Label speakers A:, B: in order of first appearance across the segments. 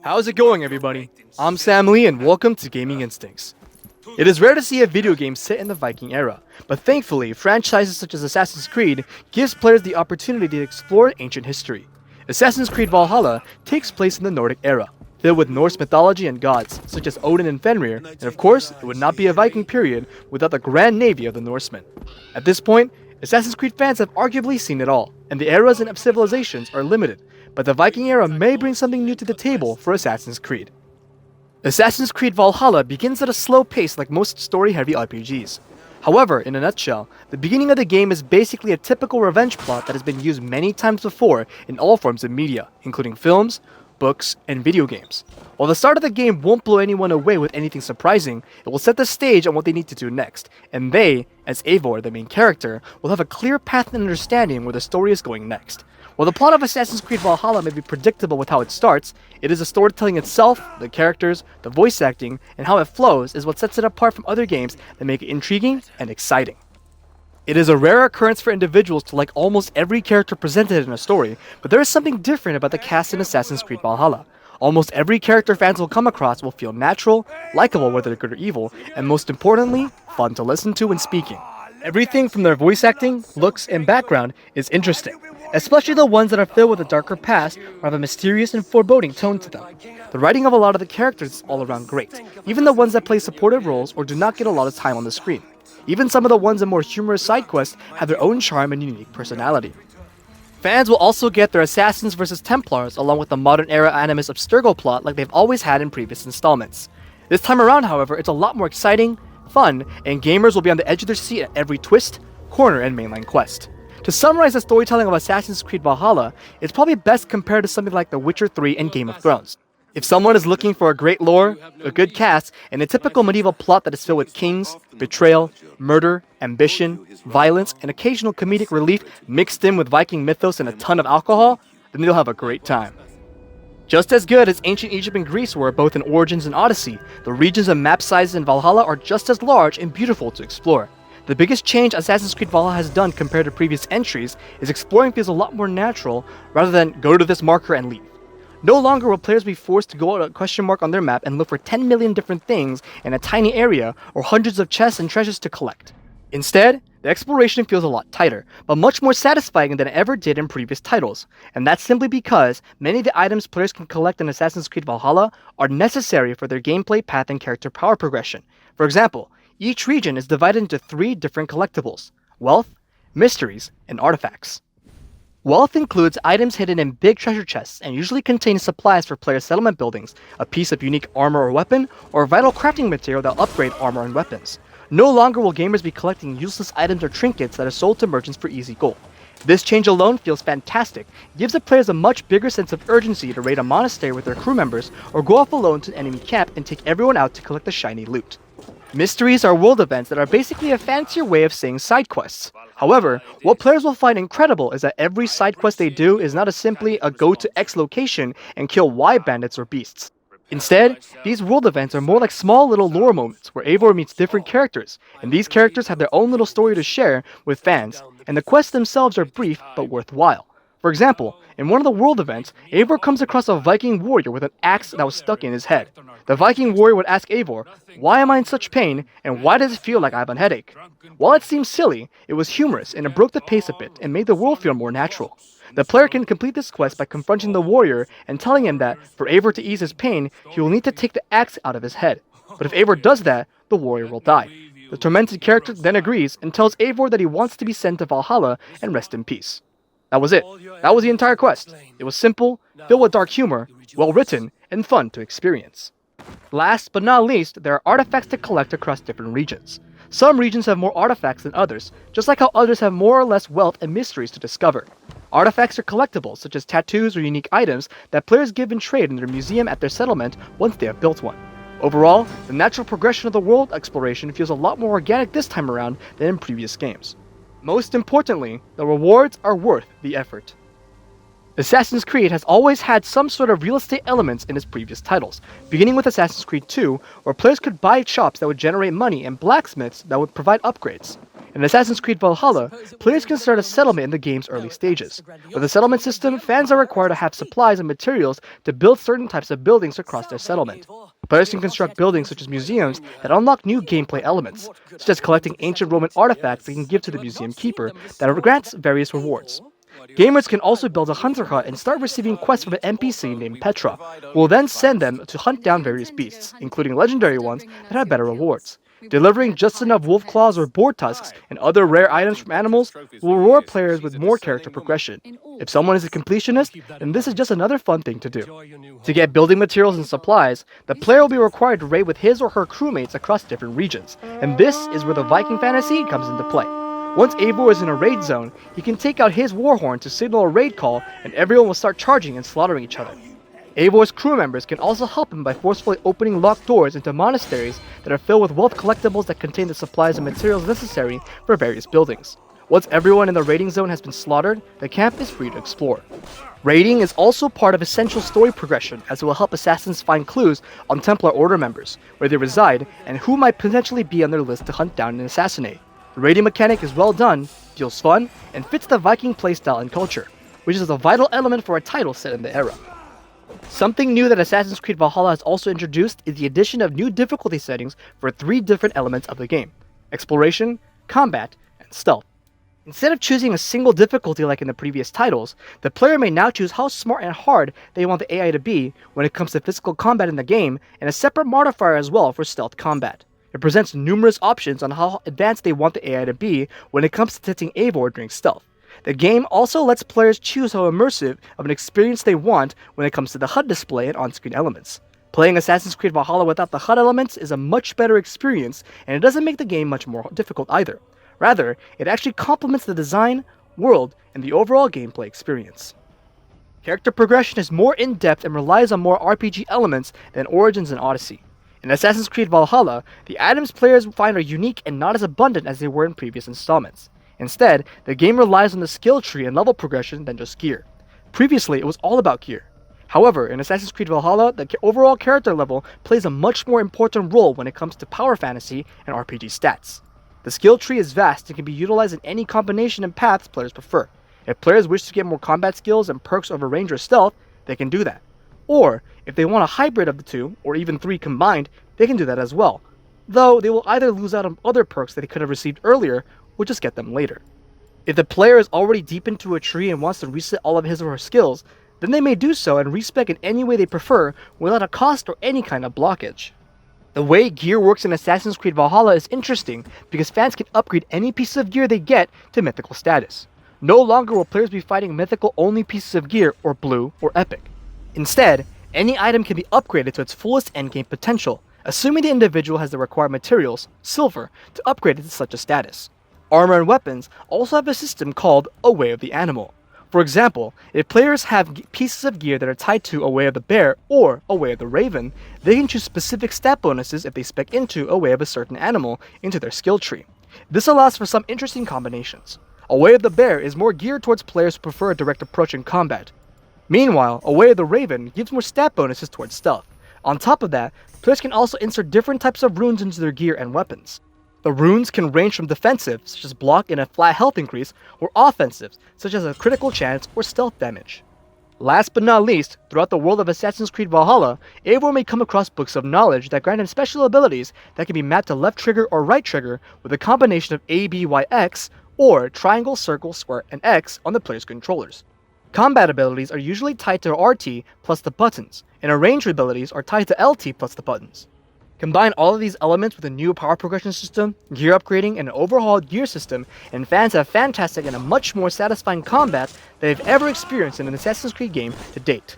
A: How's it going, everybody? I'm Sam Lee and welcome to Gaming Instincts. It is rare to see a video game set in the Viking era, but thankfully, franchises such as Assassin's Creed gives players the opportunity to explore ancient history. Assassin's Creed Valhalla takes place in the Nordic era, filled with Norse mythology and gods, such as Odin and Fenrir, and of course, it would not be a Viking period without the grand navy of the Norsemen. At this point, Assassin's Creed fans have arguably seen it all, and the eras and civilizations are limited, but the Viking era may bring something new to the table for Assassin's Creed. Assassin's Creed Valhalla begins at a slow pace like most story-heavy RPGs. However, in a nutshell, the beginning of the game is basically a typical revenge plot that has been used many times before in all forms of media, including films, books, and video games. While the start of the game won't blow anyone away with anything surprising, it will set the stage on what they need to do next, and they, as Eivor, the main character, will have a clear path and understanding where the story is going next. While the plot of Assassin's Creed Valhalla may be predictable with how it starts, it is the storytelling itself, the characters, the voice acting, and how it flows is what sets it apart from other games that make it intriguing and exciting. It is a rare occurrence for individuals to like almost every character presented in a story, but there is something different about the cast in Assassin's Creed Valhalla. Almost every character fans will come across will feel natural, likable whether they're good or evil, and most importantly, fun to listen to when speaking. Everything from their voice acting, looks, and background is interesting, especially the ones that are filled with a darker past or have a mysterious and foreboding tone to them. The writing of a lot of the characters is all around great, even the ones that play supportive roles or do not get a lot of time on the screen. Even some of the ones in more humorous side quests have their own charm and unique personality. Fans will also get their Assassins vs Templars along with the modern era Animus Abstergo plot like they've always had in previous installments. This time around, however, it's a lot more exciting, fun, and gamers will be on the edge of their seat at every twist, corner, and mainline quest. To summarize the storytelling of Assassin's Creed Valhalla, it's probably best compared to something like The Witcher 3 and Game of Thrones. If someone is looking for a great lore, a good cast, and a typical medieval plot that is filled with kings, betrayal, murder, ambition, violence, and occasional comedic relief mixed in with Viking mythos and a ton of alcohol, then you'll have a great time. Just as good as ancient Egypt and Greece were both in Origins and Odyssey, the regions and map sizes in Valhalla are just as large and beautiful to explore. The biggest change Assassin's Creed Valhalla has done compared to previous entries is exploring feels a lot more natural rather than go to this marker and leave. No longer will players be forced to go out a question mark on their map and look for 10 million different things in a tiny area or hundreds of chests and treasures to collect. Instead, the exploration feels a lot tighter, but much more satisfying than it ever did in previous titles, and that's simply because many of the items players can collect in Assassin's Creed Valhalla are necessary for their gameplay path and character power progression. For example, each region is divided into 3 different collectibles: wealth, mysteries, and artifacts. Wealth includes items hidden in big treasure chests and usually contains supplies for player settlement buildings, a piece of unique armor or weapon, or vital crafting material that will upgrade armor and weapons. No longer will gamers be collecting useless items or trinkets that are sold to merchants for easy gold. This change alone feels fantastic, gives the players a much bigger sense of urgency to raid a monastery with their crew members or go off alone to an enemy camp and take everyone out to collect the shiny loot. Mysteries are world events that are basically a fancier way of saying side quests. However, what players will find incredible is that every side quest they do is not simply a go to X location and kill Y bandits or beasts. Instead, these world events are more like small little lore moments where Eivor meets different characters, and these characters have their own little story to share with fans, and the quests themselves are brief but worthwhile. For example, in one of the world events, Eivor comes across a Viking warrior with an axe that was stuck in his head. The Viking warrior would ask Eivor, "Why am I in such pain, and why does it feel like I have a headache?" While it seems silly, it was humorous and it broke the pace a bit and made the world feel more natural. The player can complete this quest by confronting the warrior and telling him that, for Eivor to ease his pain, he will need to take the axe out of his head. But if Eivor does that, the warrior will die. The tormented character then agrees and tells Eivor that he wants to be sent to Valhalla and rest in peace. That was it. That was the entire quest. It was simple, filled with dark humor, well written, and fun to experience. Last but not least, there are artifacts to collect across different regions. Some regions have more artifacts than others, just like how others have more or less wealth and mysteries to discover. Artifacts are collectibles, such as tattoos or unique items that players give and trade in their museum at their settlement once they have built one. Overall, the natural progression of the world exploration feels a lot more organic this time around than in previous games. Most importantly, the rewards are worth the effort. Assassin's Creed has always had some sort of real estate elements in its previous titles, beginning with Assassin's Creed 2, where players could buy shops that would generate money and blacksmiths that would provide upgrades. In Assassin's Creed Valhalla, players can start a settlement in the game's early stages. With the settlement system, fans are required to have supplies and materials to build certain types of buildings across their settlement. Players can construct buildings such as museums that unlock new gameplay elements, such as collecting ancient Roman artifacts they can give to the museum keeper that grants various rewards. Gamers can also build a hunter hut and start receiving quests from an NPC named Petra, who will then send them to hunt down various beasts, including legendary ones that have better rewards. Delivering just enough wolf claws or boar tusks and other rare items from animals will reward players with more character progression. If someone is a completionist, then this is just another fun thing to do. To get building materials and supplies, the player will be required to raid with his or her crewmates across different regions, and this is where the Viking fantasy comes into play. Once Eivor is in a raid zone, he can take out his warhorn to signal a raid call, and everyone will start charging and slaughtering each other. Eivor's crew members can also help him by forcefully opening locked doors into monasteries that are filled with wealth collectibles that contain the supplies and materials necessary for various buildings. Once everyone in the raiding zone has been slaughtered, the camp is free to explore. Raiding is also part of essential story progression, as it will help assassins find clues on Templar Order members, where they reside, and who might potentially be on their list to hunt down and assassinate. The raiding mechanic is well done, feels fun, and fits the Viking playstyle and culture, which is a vital element for a title set in the era. Something new that Assassin's Creed Valhalla has also introduced is the addition of new difficulty settings for 3 different elements of the game: exploration, combat, and stealth. Instead of choosing a single difficulty like in the previous titles, the player may now choose how smart and hard they want the AI to be when it comes to physical combat in the game, and a separate modifier as well for stealth combat. It presents numerous options on how advanced they want the AI to be when it comes to detecting Eivor during stealth. The game also lets players choose how immersive of an experience they want when it comes to the HUD display and on-screen elements. Playing Assassin's Creed Valhalla without the HUD elements is a much better experience, and it doesn't make the game much more difficult either. Rather, it actually complements the design, world, and the overall gameplay experience. Character progression is more in-depth and relies on more RPG elements than Origins and Odyssey. In Assassin's Creed Valhalla, the items players find are unique and not as abundant as they were in previous installments. Instead, the game relies on the skill tree and level progression than just gear. Previously, it was all about gear. However, in Assassin's Creed Valhalla, the overall character level plays a much more important role when it comes to power fantasy and RPG stats. The skill tree is vast and can be utilized in any combination and paths players prefer. If players wish to get more combat skills and perks over range or stealth, they can do that. Or, if they want a hybrid of the two, or even 3 combined, they can do that as well. Though, they will either lose out on other perks that they could have received earlier, or just get them later. If the player is already deep into a tree and wants to reset all of his or her skills, then they may do so and respec in any way they prefer without a cost or any kind of blockage. The way gear works in Assassin's Creed Valhalla is interesting because fans can upgrade any piece of gear they get to mythical status. No longer will players be fighting mythical only pieces of gear or blue or epic. Instead, any item can be upgraded to its fullest endgame potential, assuming the individual has the required materials, silver, to upgrade it to such a status. Armor and weapons also have a system called a Way of the Animal. For example, if players have pieces of gear that are tied to a Way of the Bear or a Way of the Raven, they can choose specific stat bonuses if they spec into a Way of a certain animal into their skill tree. This allows for some interesting combinations. A Way of the Bear is more geared towards players who prefer a direct approach in combat. Meanwhile, a Way of the Raven gives more stat bonuses towards stealth. On top of that, players can also insert different types of runes into their gear and weapons. The runes can range from defensive, such as block and a flat health increase, or offensive, such as a critical chance or stealth damage. Last but not least, throughout the world of Assassin's Creed Valhalla, Eivor may come across books of knowledge that grant him special abilities that can be mapped to left trigger or right trigger with a combination of A, B, Y, X, or triangle, circle, square, and X on the player's controllers. Combat abilities are usually tied to RT plus the buttons, and arranged abilities are tied to LT plus the buttons. Combine all of these elements with a new power progression system, gear upgrading, and an overhauled gear system, and fans have fantastic and a much more satisfying combat than they've ever experienced in an Assassin's Creed game to date.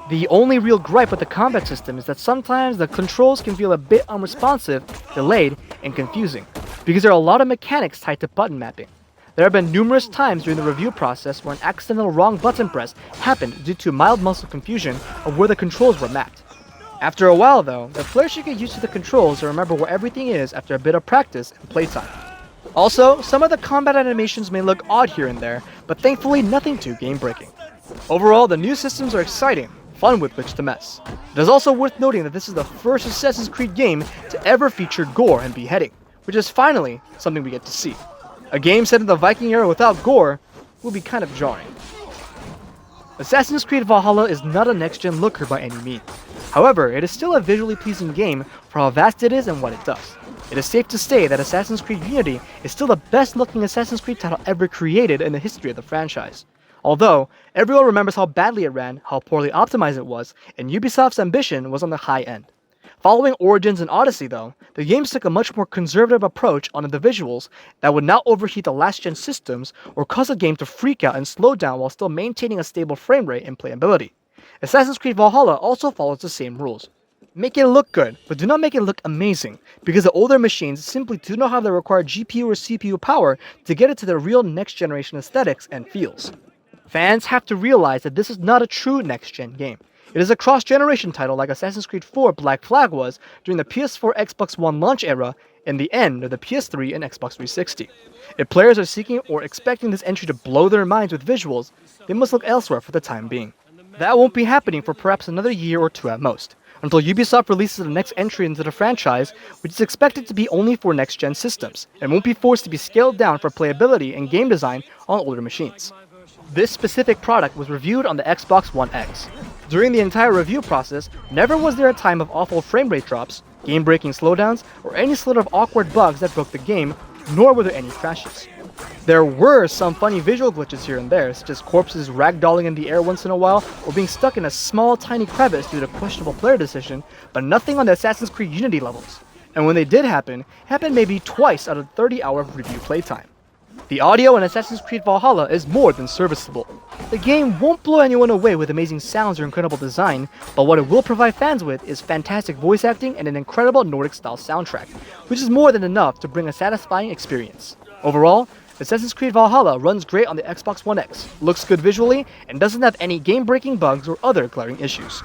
A: The only real gripe with the combat system is that sometimes the controls can feel a bit unresponsive, delayed, and confusing, because there are a lot of mechanics tied to button mapping. There have been numerous times during the review process where an accidental wrong button press happened due to mild muscle confusion of where the controls were mapped. After a while though, the player should get used to the controls and remember where everything is after a bit of practice and playtime. Also, some of the combat animations may look odd here and there, but thankfully nothing too game-breaking. Overall, the new systems are exciting, fun with which to mess. It is also worth noting that this is the first Assassin's Creed game to ever feature gore and beheading, which is finally something we get to see. A game set in the Viking era without gore will be kind of jarring. Assassin's Creed Valhalla is not a next-gen looker by any means. However, it is still a visually pleasing game for how vast it is and what it does. It is safe to say that Assassin's Creed Unity is still the best-looking Assassin's Creed title ever created in the history of the franchise. Although, everyone remembers how badly it ran, how poorly optimized it was, and Ubisoft's ambition was on the high end. Following Origins and Odyssey though, the games took a much more conservative approach on the visuals that would not overheat the last-gen systems or cause a game to freak out and slow down while still maintaining a stable frame rate and playability. Assassin's Creed Valhalla also follows the same rules. Make it look good, but do not make it look amazing, because the older machines simply do not have the required GPU or CPU power to get it to the real next-generation aesthetics and feels. Fans have to realize that this is not a true next-gen game. It is a cross-generation title like Assassin's Creed 4 Black Flag was during the PS4 Xbox One launch era and the end of the PS3 and Xbox 360. If players are seeking or expecting this entry to blow their minds with visuals, they must look elsewhere for the time being. That won't be happening for perhaps another year or two at most, until Ubisoft releases the next entry into the franchise, which is expected to be only for next-gen systems, and won't be forced to be scaled down for playability and game design on older machines. This specific product was reviewed on the Xbox One X. During the entire review process, never was there a time of awful frame rate drops, game-breaking slowdowns, or any sort of awkward bugs that broke the game, nor were there any crashes. There were some funny visual glitches here and there, such as corpses ragdolling in the air once in a while, or being stuck in a small tiny crevice due to questionable player decision, but nothing on the Assassin's Creed Unity levels. And when they did happen, it happened maybe twice out of 30-hour review playtime. The audio in Assassin's Creed Valhalla is more than serviceable. The game won't blow anyone away with amazing sounds or incredible design, but what it will provide fans with is fantastic voice acting and an incredible Nordic-style soundtrack, which is more than enough to bring a satisfying experience. Overall, Assassin's Creed Valhalla runs great on the Xbox One X, looks good visually, and doesn't have any game-breaking bugs or other glaring issues.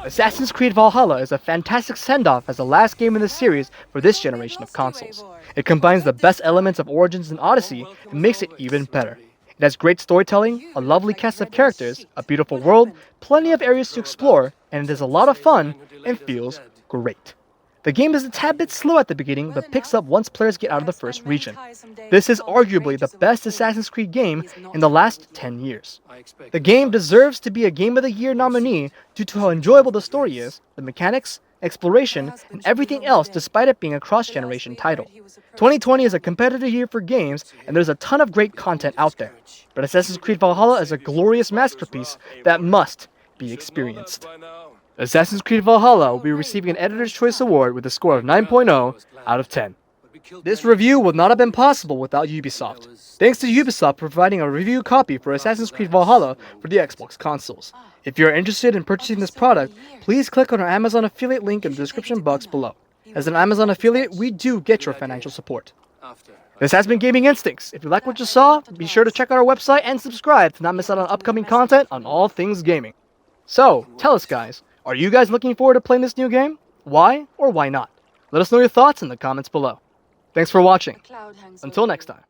A: Assassin's Creed Valhalla is a fantastic send-off as the last game in the series for this generation of consoles. It combines the best elements of Origins and Odyssey and makes it even better. It has great storytelling, a lovely cast of characters, a beautiful world, plenty of areas to explore, and it is a lot of fun and feels great. The game is a tad bit slow at the beginning, but picks up once players get out of the first region. This is arguably the best Assassin's Creed game in the last 10 years. The game deserves to be a Game of the Year nominee due to how enjoyable the story is, the mechanics, exploration, and everything else despite it being a cross-generation title. 2020 is a competitive year for games, and there's a ton of great content out there. But Assassin's Creed Valhalla is a glorious masterpiece that must be experienced. Assassin's Creed Valhalla will be receiving an Editor's Choice Award with a score of 9.0 out of 10. This review would not have been possible without Ubisoft. Thanks to Ubisoft providing a review copy for Assassin's Creed Valhalla for the Xbox consoles. If you are interested in purchasing this product, please click on our Amazon affiliate link in the description box below. As an Amazon affiliate, we do get your financial support. This has been Gaming Instincts. If you like what you saw, be sure to check out our website and subscribe to not miss out on upcoming content on all things gaming. So, tell us guys, are you guys looking forward to playing this new game? Why or why not? Let us know your thoughts in the comments below. Thanks for watching. Until next time.